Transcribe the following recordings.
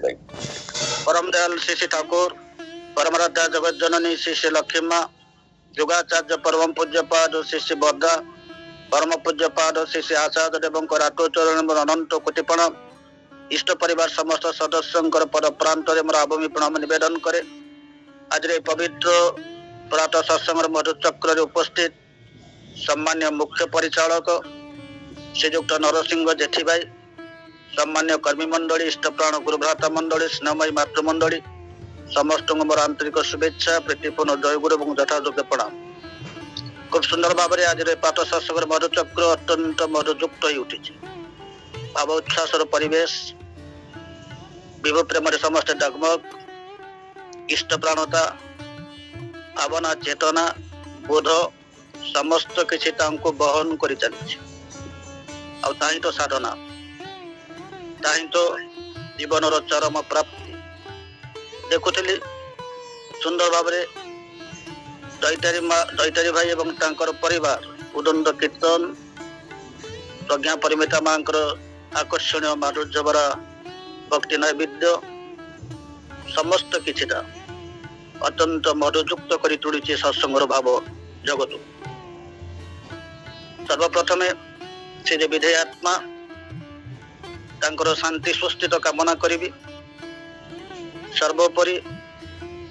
परम दयाल श्री श्री ठाकुर परमराध्या जगत जननी श्री श्री लक्ष्मी माँ युगाचार्य परम पूज्यपाद श्री श्री बद्दा परम पूज्यपाद श्री श्री आचार्य देव आत्मचरण अनंत कोटिपण इष्ट परिवार समस्त सदस्य पद प्रांत आभूमि प्रणाम निवेदन करे। आज पवित्र प्रातः सत्संग मधुचक्र उपस्थित सम्मान्य मुख्य परिचालक श्रीजुक्त नरसिंह जेठी भाई, सम्मान्य कर्मी मंडली, इष्ट प्राण गुरुभ्राता मंडली, स्नेहमयी मातृमंडली समस्त मोर आंतरिक शुभेच्छा प्रीतिपूर्ण जय गुरु और यथायोग्य प्रणाम। खूब सुंदर भाव में आज प्रातः सत्संग मधुचक्र अत्यंत मधुयुक्त हो उठी। भाव उच्छ्वासर परिवेश, विभु प्रेम समस्त डगमग, इष्ट प्राणता, भावना, चेतना, बोध समस्त किसी बहन कर चली। तो साधना ताही तो जीवन चरम प्राप्ति। देखुली सुंदर भाव में दैतारी भाई एवं तांकर परिवार उदंड कीर्तन प्रज्ञा परिमिता माँ आकर्षणीय माधुर्य भरा भक्ति नैवेद्य समस्त किछिटा अत्यंत मधुयुक्त कर तुड़ी सत्संगर भाव जगत। सर्वप्रथम श्री विधेयात्मा तांकर शांति सुस्थित कामना करी। सर्वोपरि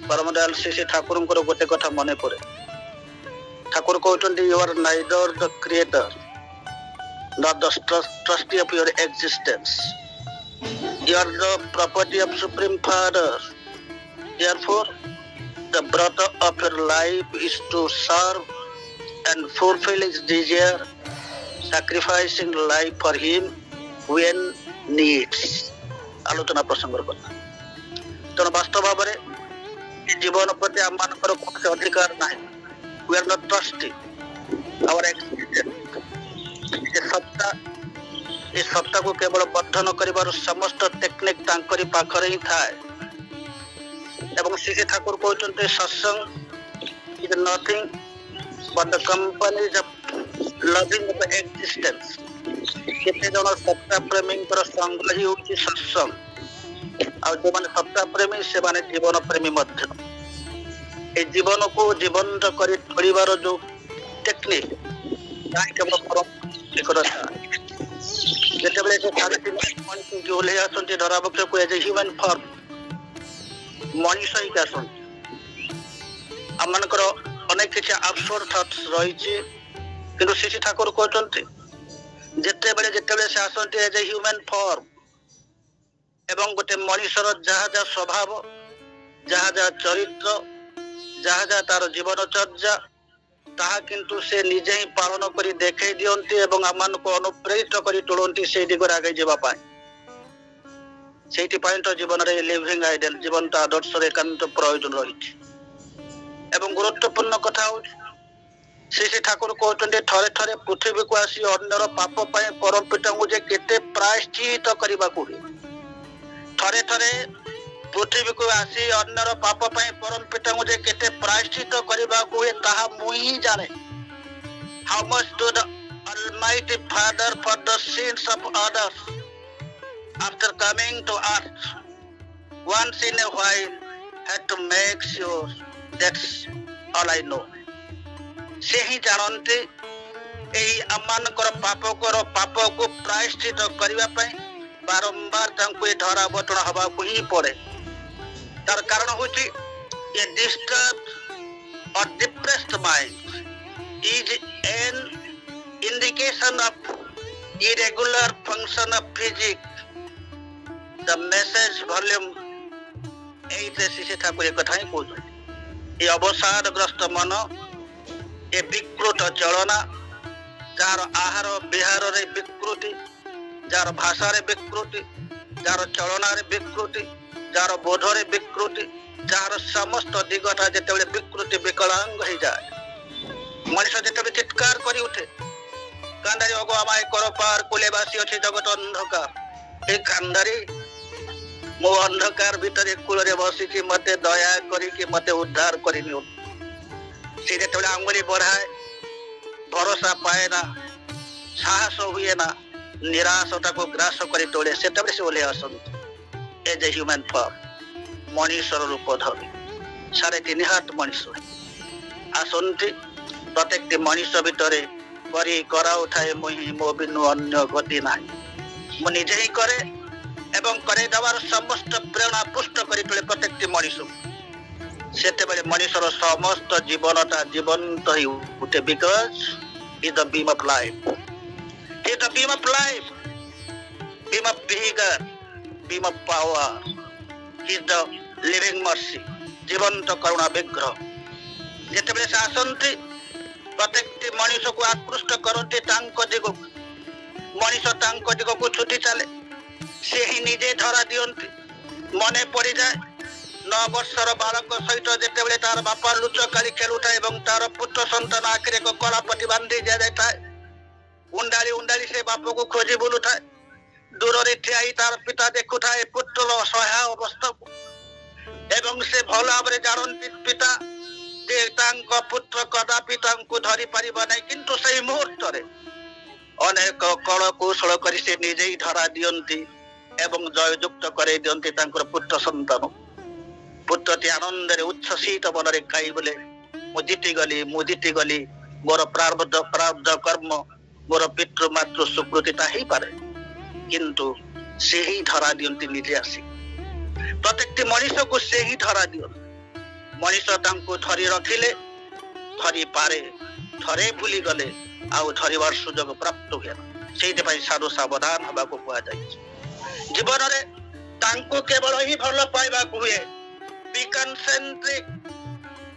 परम दयाल श्री श्री ठाकुर गोटे कथा मन पड़े। ठाकुर कहते you are neither the creator not the trustee of your existence, you are the property of supreme father, therefore the breath of your life is to serve and fulfil his desire, sacrificing life for him when needs। आलोचना प्रसंग करना तेणु वास्तव भाव में जीवन प्रति आम कौन अधिकार ना। We are not trustee our existence. सत्ता इस सत्ता को केवल बंधन कर समस्त टेक्निक तांकरी पाखरे ही थाए। एवं श्री श्री ठाकुर कहते सत्संग is nothing but the company loving the existence. केते जन सत्ता प्रेमी संग ही होची सत्संग आ जो माने सत्ता प्रेमी से माने जीवन प्रेमी मध्य। ए जीवन को जीवंत करी परिवार जो टेक्निक ताई केवल परम एकरता। जेते बेले से सारे दिन मनुष्य जो ले आसंती धरावक्ष को एज ह्यूमन फॉर्म मनुष्य ही आसन आमनकर अनेक किछि अब्सर्ड थॉट्स रहिछि। किंतु श्री श्री ठाकुर कहते जिते बेले से आसती एज ए ह्यूमन फॉर्म एवं गोटे मनुष्यर जहा जहा स्वभाव, जहा जहा चरित्र, जहा जहा तार जीवनचर्या ताहा किंतु से निजे ही पालन करी देखे दियंती एवं आमान को अनुप्रेरित करी तुलंती से दिगरे आगे जावा पाए। सेठी पाई तो जीवन रे लिविंग आइडियल जीवन आदर्श एकांत प्रयोजन रही। एवं गुरुत्वपूर्ण कथा हो श्री श्री ठाकुर कहते थरे थरे पृथ्वी को आसी अन्यर पाप पाए परम पिता जे केते प्रायश्चित करने को थरे थरे पृथ्वी को आसी अन्यर पाप पाए परम पिता जे केते प्रायश्चित करने को ताहा मुई जाने। How much do the almighty father for the sins of others after coming to earth once in a while had to make sure that's all I know। से ही जानते यही आमानकर पाप को प्रायश्चित करने बारंबार धरावतरण हवा को ही पड़े। तार कारण हूँ ए डिस्टर्ब और depressed mind is an indication of irregular function of physics. The message volume 8 Shri Thakur कथा ही कहते ये अवसादग्रस्त मन ए विकृत चलना जार आहार विहार रे विकृति, जार भाषा रे विकृति, जार चलना रे विकृति, जार बोध रे विकृति, जार समस्त दिगटा जेते विकृति विकलांग हो जाए। मनुष्य जेते चित्कार करी उठे कांदारी अगो आमाय कर पार कुलेवासी अच्छे जगत अंधकार ए कांदारी मो अंधकार भितर कूल बसिकी मते दया करी मते उद्धार करनी। से आंगुली बढ़ाए भरोसा पाए ना, साहस हुए ना, निराशता को ग्रास कर तोड़े से ओले आसत एज ए ह्यूमन फॉर्म मनीषर रूप धरी 3.5 हाथ मनीष आसंती प्रत्येक मनीष भितर करी कराउठाए मुही मो बिनु अन्य गति नाही मु निजे ही करे एवं करे दबार समस्त प्रेरणा पुष्ट करी तोले प्रत्येक मनीष सेते बेले मनीषर समस्त जीवनटा जीवंत ही उठे because is the beam of life he is the beam of life, beam of vigor, beam of power. He is the living mercy, जीवंत करुणा विग्रह जेतेबेले से आसंती प्रत्येक मनीष को आकृष्ट करते तांको दिगो मनीष तांको दिगो को छुटी चले से ही निजे धरा दियंती मने पड़ी जाए 9 वर्षर बालक सहित जेतेबेले तार बापा लुच काली खेलुता एवं तार पुत्र संतान आखिरे को कलापति बांधी दिया जाता है उंडाली उंडाली से बाप को खोजी बोलू था दूर रे ठियाई तार पिता देखु था पुत्र असहाय अवस्था को एवं से भल भाव जानती पिता जे तांको पुत्र कदापि तांको धरी परिबा नै किंतु सही मुहूर्त रे अनेक कल कौशल करी से निजे ही धरा दियंती एवं जययुक्त करे दियंती तांकर पुत्र संतान पुत्रटी आनंद रे उच्छ्वसित मन रे कहि बोले मु जीती गली मोर प्रारब्ध कर्म मोर पितृ मातृ सुकृतिता ही पारे किंतु से ही धरा दियंती निजे आसी प्रत्येक मनीष को से ही धरा दियंती मनीष तांको धरी रखिले धरी पारे धरे भूली गले आउ धरिवार सुजोग प्राप्त हुए सेइते पई साधु सावधान हबा को कुआ जाय जीवन रे तांको केवल ही भल पाइबा को हुए be concentric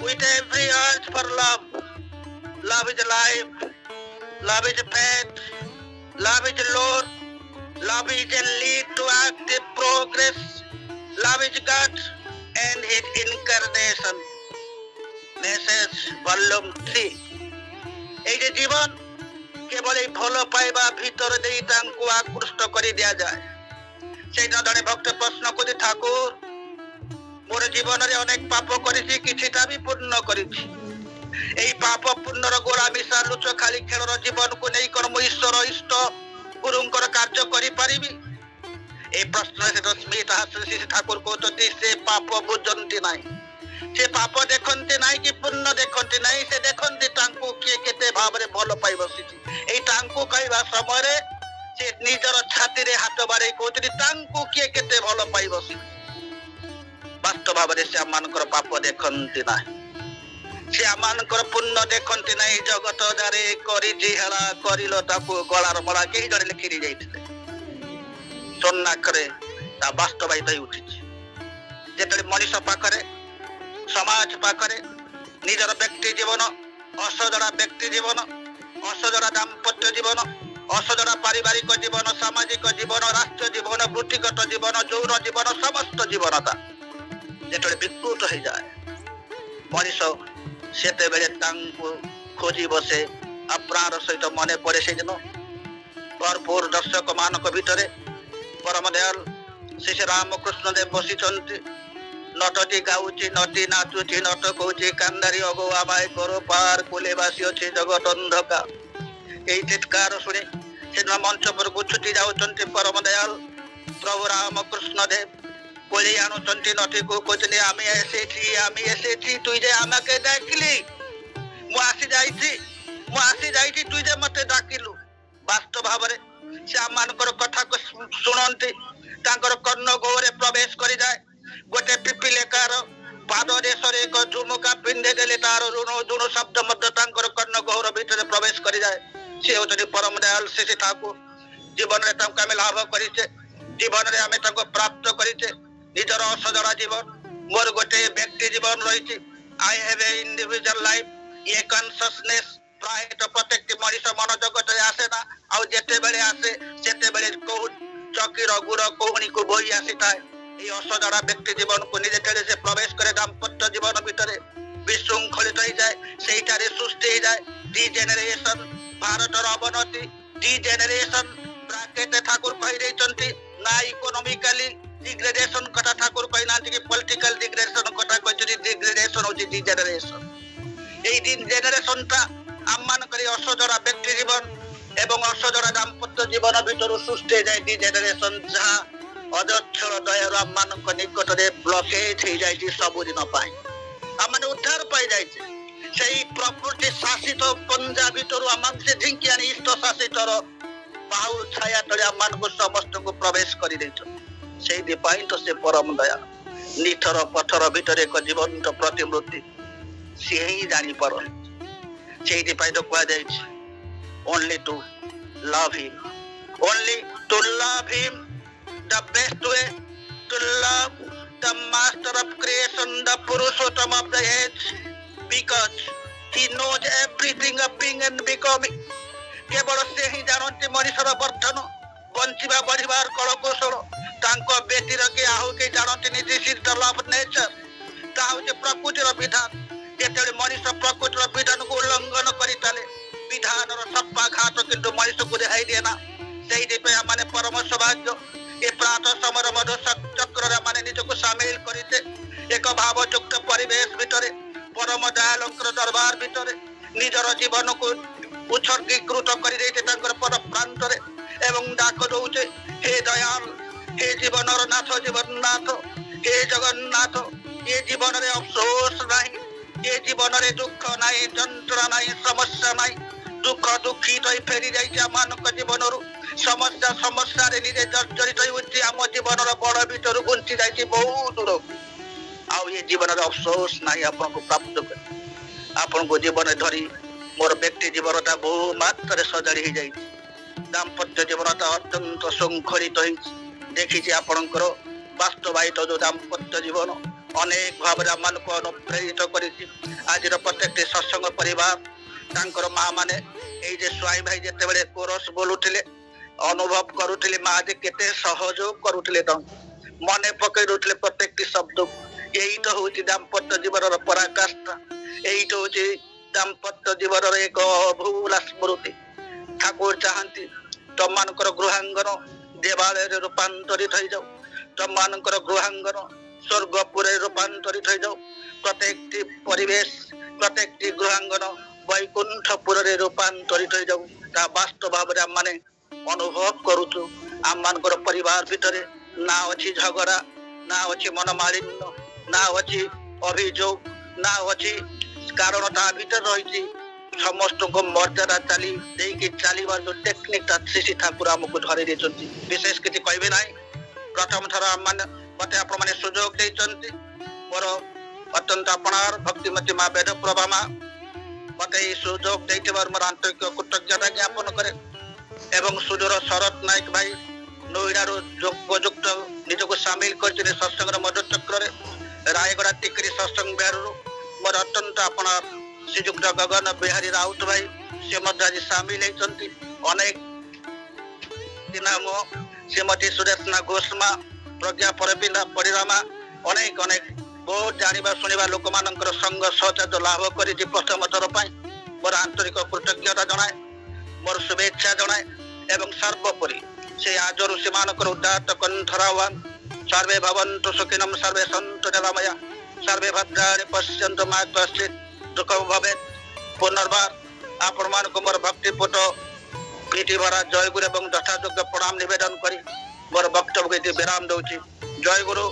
with every urge for love is life, love is faith, love is Lord, love is a lead to active progress, love is God and His incarnation. Message volume 3. এই যে জীবন কেবল এই ভালো পাইবা ভিতর দেই তাঙ্কু আকৃষ্ট করে দেয়া যায় সেই জন্য ভক্ত প্রশ্ন করে ঠাকুর मोर जीवन रे अनेक पाप करिछि किछिटा भी पूर्ण करिछि एई पाप पुण्यर गोरा मिसा लुच खाली खेलर जीवन को नै कर्म ईश्वर इष्ट गुरुंकर कार्य करि परिबि ए प्रश्न से स्मित हास्य ठाकुर कहते से पाप बुझंती नाही से पाप देखंती नाही कि पुण्य देखंती नाही से देखंती तांको के केते भाबरे भलो पाइ बसिछि एई तांको कहबा समय रे से निजर छाती रे हाथ बारे कहते तांको के केते भलो पाइ बसिछि वास्तव भाव से आमानकर पाप देखंती ना से आमानकर पुण्य देखंती ना जगत जारे करी जिहला करिलो ताकू गलार मरा केही जड़े लिखि जाइथिले सोनाखरे ता वास्तविक होई उठिछि जेतले मनुष्य पाखरे समाज पाखरे निजर व्यक्ति जीवन असजड़ा व्यक्ति जीवन असजड़ा दाम्पत्य जीवन असजड़ा पारिवारिक जीवन सामाजिक जीवन राष्ट्र जीवन वृत्तिगत जीवन जौन जीवन समस्त जीवनता जेतले विकृत हो जाए मनीष सेते बेले तांको खोजी बसे अप्राण सहित मने पड़े से दिन भरपूर दर्शक मानक भितरे परम दयाल श्री रामकृष्ण देव बसिचंती नटटी गाउची नटी नाचुची नट कहूची कांदारी अगो आमाय करो पार कोले बासी अछि जगत अंधका एई चित्कार सुने से मंच पर छुटी जाउचंती परम दयाल प्रभु रामकृष्ण देव कोली आनुचंती नटी को कहते आमी एसेची तुई जे आमाके डाकिली मु आसी जाइछि तुई जे मते डाकिलु वास्तव भावरे से आमानकर कथा को सुनंती तांकर कर्ण गोरे प्रवेश करि जाय गोटे पिपिलेकार पाद देशरे एक झुमुका पिंधे देले तार ऋण शब्द मध्य तांकर कर्ण गौर भीतर प्रवेश करि जाय से होतनी परम दयाल श्री ठाकुर जीवन रे तांका में लाभ करिছে जीवन रे हमें तांको प्राप्त करिছে निजर असजड़ा जीवन मोर गोटे व्यक्ति जीवन रही I have a individual life ये कॉन्शियसनेस प्राय तो प्रत्येक मनुष्य मन जगत रे आसे ना आ जेते बेले आसे सेते बेले को चकीर गुड़ कोहनी को बोई आसी थाए ये असजड़ा व्यक्ति जीवन को निजे तेरे से प्रवेश करे दाम्पत्य जीवन भितरे विशृंखलित हो जाए सेठारे सृष्टि हो जाए डिजेनरेशन भारतर अवनति डिजेनरेशन ब्रैकेट ठाकुर कहि देचंती ना इकोनॉमिकली डिग्रेडेशन कथा ठाकुर कहि ना कि पॉलिटिकल डिग्रेडेशन कथा कहि डिग्रेडेशन होची डिजेनरेशन एई डिजेनरेशन ता आम्मान करी असजड़ा व्यक्ति जीवन एवं असजड़ा दाम्पत्य जीवन भितर सृष्टि जाय डिजेनरेशन जहा ଅଜଚ୍ଛଳ ଦୟାରୁ ଆମମାନଙ୍କ ନିକଟରେ ବ୍ଲକେଜ ହେଇଯାଇଛି ସବୁଦିନ ପାଇଁ। ଆମମାନେ ଉଦ୍ଧାର ପାଇଯାଇଛି ସେଇ ପ୍ରକୃତି ଶାସିତ ପଞ୍ଜା ଭିତରୁ ଆମକୁ ସେ ଝିଙ୍କି ଆଣି ଇଷ୍ଟ ଶାସିତର ବାହୁ ଛାୟା ତଳେ ଆମମାନଙ୍କୁ ସମସ୍ତଙ୍କୁ ପ୍ରବେଶ କରିଦେଇଛନ୍ତି। ସେଇଥିପାଇଁ ତ ସେ ପରମ ଦୟା ନିଥର ପଥର ଭିତରେ ଏକ ଜୀବନ୍ତ ପ୍ରତିମୂର୍ତ୍ତି ସିଏ ହିଁ ଜାଣିପାରନ୍ତି। ସେଇଥିପାଇଁ ତ କୁହାଯାଇଛି only to love him, only to love him, the best way to love the master of creation, the Purushottam of the age, because he knows everything of being and becoming. କେବଳ ସେ ହିଁ ଜାଣନ୍ତି ମଣିଷର ବର୍ଦ୍ଧନ ବଞ୍ଚିବା ବଢିବାର କଳକୌଶଳ। ତାଙ୍କ ବ୍ୟତୀତ କି ଆଉ କେହି ଜାଣନ୍ତିନି। This is the law of nature. ତାହା ହଉଛି ପ୍ରକୃତିର ବିଧାନ। ଯେତେବେଳେ ମଣିଷ ପ୍ରକୃତିର ବିଧାନକୁ ଉଲ୍ଲଂଘନ କରିଚାଲେ ବିଧାନର ସର୍ପାଘାତ କିନ୍ତୁ ମଣିଷକୁ ରେହାଇ ଦିଏ ନା। ସେଇଥିପାଇଁ ଆମମାନେ ପରମ ସୌଭାଗ୍ୟ ଏ ପ୍ରାତଃ ସମର ମଧୁ ଚକ୍ରରେ ଆମମାନେ ନିଜକୁ ସାମିଲ କରିଛେ ଏକ ଭାବଯୁକ୍ତ ପରିବେଶ ଭିତରେ ପରମ ଦୟାଳୁଙ୍କର ଦରବାର ଭିତରେ ନିଜର ଜୀବନକୁ ଉତ୍ସର୍ଗୀକୃତ କରିଦେଇଛେ ତାଙ୍କର ପର ପ୍ରାନ୍ତରେ ଏବଂ ଡାକ ଦଉଛେ ହେ ଦୟାଳ, ହେ ଜୀବନର ନାଥ, ଜୀବନନାଥ, ହେ ଜଗନ୍ନାଥ। ଏ ଜୀବନରେ ଅଫସୋସ ନାହିଁ, ଏ ଜୀବନରେ ଦୁଃଖ ନାହିଁ, ଯନ୍ତ୍ରଣା ନାହିଁ, ସମସ୍ୟା ନାହିଁ। ଦୁଃଖ ଦୁଃଖିତ ହୋଇ ଫେରି ଯାଇଛି ଆମମାନଙ୍କ ଜୀବନରୁ। ସମସ୍ୟାରେ ନିଜେ ଜର୍ଜରିତ ହେଉଛି ଆମ ଜୀବନର ବଡ଼ ଭିତରୁ ଘୁଞ୍ଚି ଯାଇଛି ବହୁ ଦୂରକୁ। ଆଉ ଏ ଜୀବନରେ ଅଫସୋସ ନାହିଁ ଆପଣଙ୍କୁ ପ୍ରାପ୍ତ କରି। ଆପଣଙ୍କୁ ଜୀବନରେ ଧରି ମୋର ବ୍ୟକ୍ତି ଜୀବନଟା ବହୁ ମାତ୍ରାରେ ସଜାଡ଼ି ହେଇଯାଇଛି। ଦାମ୍ପତ୍ୟ ଜୀବନଟା ଅତ୍ୟନ୍ତ ଶୃଙ୍ଖଳିତ ହେଇଛି। ଦେଖିଛି ଆପଣଙ୍କର ବାସ୍ତବାୟିତ ଯୋଉ ଦାମ୍ପତ୍ୟ ଜୀବନ ଅନେକ ଭାବରେ ଆମମାନଙ୍କୁ ଅନୁପ୍ରେରିତ କରିଛି। ଆଜିର ପ୍ରତ୍ୟେକଟି ସତ୍ସଙ୍ଗ ପରିବାର ତାଙ୍କର ମା ମାନେ ଏଇ ଯେ ସ୍ୱାଇଁ ଭାଇ ଯେତେବେଳେ କୋରସ ବୋଲୁଥିଲେ ଅନୁଭବ କରୁଥିଲେ ମା ଯେ କେତେ ସହଯୋଗ କରୁଥିଲେ ତାଙ୍କୁ ମନେ ପକେଇ ଦଉଥିଲେ ପ୍ରତ୍ୟେକଟି ଶବ୍ଦକୁ। ଏଇ ତ ହଉଛି ଦାମ୍ପତ୍ୟ ଜୀବନର ପରାକାଷ୍ଠା। ଏଇ ତ ହଉଛି ଦାମ୍ପତ୍ୟ ଜୀବନର ଏକ ଅଭୁଲା ସ୍ମୃତି। ଠାକୁର ଚାହାନ୍ତି ତମମାନଙ୍କର ଗୃହାଙ୍ଗନ ଦେବାଳୟରେ ରୂପାନ୍ତରିତ ହେଇଯାଉ, ତମମାନଙ୍କର ଗୃହାଙ୍ଗନ ସ୍ୱର୍ଗପୁରରେ ରୂପାନ୍ତରିତ ହେଇଯାଉ। ପ୍ରତ୍ୟେକଟି ପରିବେଶ ପ୍ରତ୍ୟେକଟି ଗୃହାଙ୍ଗନ ବୈକୁଣ୍ଠପୁରରେ ରୂପାନ୍ତରିତ ହେଇଯାଉ। ତା ବାସ୍ତବ ଭାବରେ ଆମମାନେ ଅନୁଭବ କରୁଛୁ। ଆମମାନଙ୍କର ପରିବାର ଭିତରେ ନା ଅଛି ଝଗଡ଼ା, ନା ଅଛି ମନମାଳିନ୍ୟ, ନା ଅଛି ଅଭିଯୋଗ, ନା ଅଛି କାରଣ ତା ଭିତରେ ରହିଛି ସମସ୍ତଙ୍କୁ ମର୍ଯ୍ୟାଦା ଦେଇକି ଚାଲିବାର ଯୋଉ ଟେକ୍ନିକଟା ଶ୍ରୀ ଠାକୁର ଆମକୁ ଧରି ଦେଇଛନ୍ତି। ବିଶେଷ କିଛି କହିବେ ନାହିଁ। ପ୍ରଥମ ଥର ମତେ ଆପଣମାନେ ସୁଯୋଗ ଦେଇଛନ୍ତି। ମୋର ଅତ୍ୟନ୍ତ ଆପଣାର ଭକ୍ତିମତୀ ମା ବେଦପ୍ରଭା ମା ମତେ ଏଇ ସୁଯୋଗ ଦେଇଥିବାରୁ ମୋର ଆନ୍ତରିକ କୃତଜ୍ଞତା ଜ୍ଞାପନ କରେ। ଏବଂ ସୁଦୂର ଶରତ ନାୟକ ଭାଇ ନୋଇଡାରୁ ଉପଯୁକ୍ତ ନିଜକୁ ସାମିଲ କରିଛନ୍ତି ସତ୍ସଙ୍ଗର ମଧୁଚକ୍ରରେ। ରାୟଗଡ଼ା ଟିକରି ସତ୍ସଙ୍ଗ ବିହାରରୁ ମୋର ଅତ୍ୟନ୍ତ ଆପଣାର ଶ୍ରୀଯୁକ୍ତ ଗଗନ ବିହାରୀ ରାଉତ ଭାଇ ସେ ମଧ୍ୟ ଆଜି ସାମିଲ ହେଇଛନ୍ତି। ଅନେକ ଦିନାମ ଶ୍ରୀମତୀ ସୁରେଶନା ଘୋଷମା, ପ୍ରଜ୍ଞା ପରିରାମା, ଅନେକ ବହୁତ ଜାଣିବା ଶୁଣିବା ଲୋକମାନଙ୍କର ସଙ୍ଗ ସହଯୋଗ ଲାଭ କରିଛି ପ୍ରଥମ ଥର ପାଇଁ। ମୋର ଆନ୍ତରିକ କୃତଜ୍ଞତା ଜଣାଏ, ମୋର ଶୁଭେଚ୍ଛା ଜଣାଏ ଏବଂ ସର୍ବୋପରି ସେ ଆଜରୁ ସେମାନଙ୍କର ଉଦାତ୍ତ କଣ୍ଠର ଆହ୍ୱାନ ସର୍ବେ ଭବନ୍ତୁ ସୁଖିନମ୍ ସର୍ବେ ସନ୍ତୁ ନିରାମୟା ସର୍ବେ ଭଦ୍ରାଣି ପଶ୍ୟନ୍ତୁ ମା କଶ୍ଚିତ୍ ଦୁଃଖ ଭବେତ୍। ପୁନର୍ବାର ଆପଣମାନଙ୍କୁ ମୋର ଭକ୍ତିପୂତ ପ୍ରୀତି ଭରା ଜୟଗୁରୁ ଏବଂ ଯଥାଯୋଗ୍ୟ ପ୍ରଣାମ ନିବେଦନ କରି ମୋର ବକ୍ତବ୍ୟକୁ ଏଠି ବିରାମ ଦଉଛି। ଜୟଗୁରୁ।